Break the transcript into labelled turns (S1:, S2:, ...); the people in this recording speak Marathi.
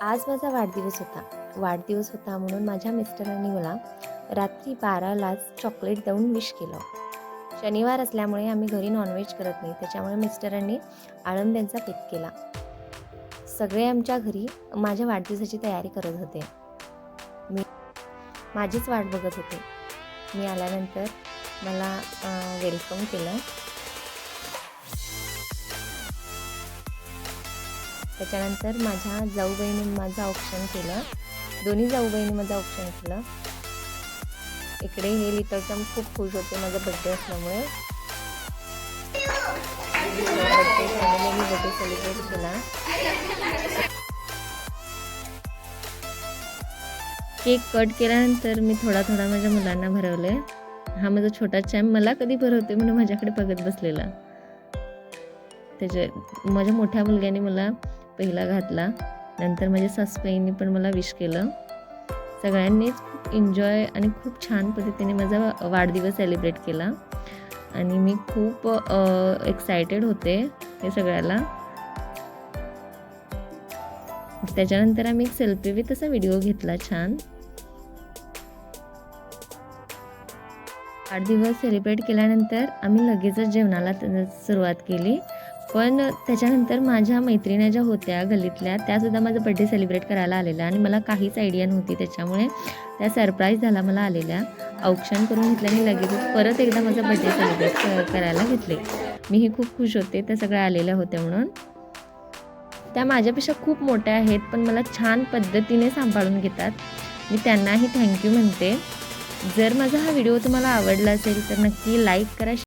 S1: आज माझा वाढदिवस होता म्हणून माझ्या मिस्टरांनी मला रात्री 12लाच चॉकलेट देऊन विश केलं. शनिवार असल्यामुळे आम्ही घरी नॉनव्हेज करत नाही, त्याच्यामुळे मिस्टरांनी आळंब्यांचा बेत केला. सगळे आमच्या घरी माझ्या वाढदिवसाची तयारी करत होते. मी माझीच वाट बघत होते. मी आल्यानंतर मला वेलकम केलं. त्याच्यानंतर माझ्या जाऊबाईंनी माझं औक्षण केलं. दोन्ही जाऊबाईंनी माझं औक्षण केलं. इकडे हे लिटल चॅम्प खूप खुश होते माझा बड्डे असल्यामुळे. बड्डे सेलिब्रेट केला. केक कट केल्यानंतर मी थोडा माझ्या मुलांना भरवले. हा माझा छोटा चॅम्प मला कधी भरवते म्हणून माझ्याकडे बघत बसलेला. माझ्या मोठ्या मुलग्याने मला पहिला घातला. नंतर माझ्या सासूबाईंनी पण मला विश केलं. सगळ्यांनीच खूप एन्जॉय आणि खूप छान पद्धतीने माझा वाढदिवस सेलिब्रेट केला आणि मी खूप एक्सायटेड होते हे सगळ्याला. त्याच्यानंतर आम्ही एक सेल्फी विथ असा व्हिडिओ घेतला छान. वाढदिवस सेलिब्रेट केल्यानंतर आम्ही लगेचच जेवणाला सुरुवात केली. पण त्याच्यानंतर माझ्या मैत्रिणी ज्या होत्या गल्लीतल्या त्यासुद्धा माझा बड्डे सेलिब्रेट करायला आलेल्या आणि मला काहीच आयडिया नव्हती, त्याच्यामुळे त्या सरप्राईज झाला मला आलेल्या. औक्षण करून घेतल्याने लगेचच परत एकदा माझा बड्डे सेलिब्रेट करायला घेतले. मीही खूप खुश होते त्या सगळ्या आलेल्या होत्या म्हणून. त्या माझ्यापेक्षा खूप मोठ्या आहेत पण मला छान पद्धतीने सांभाळून घेतात. मी त्यांनाही थँक्यू म्हणते. जर माझा हा व्हिडिओ तुम्हाला आवडला असेल तर नक्की लाईक करा.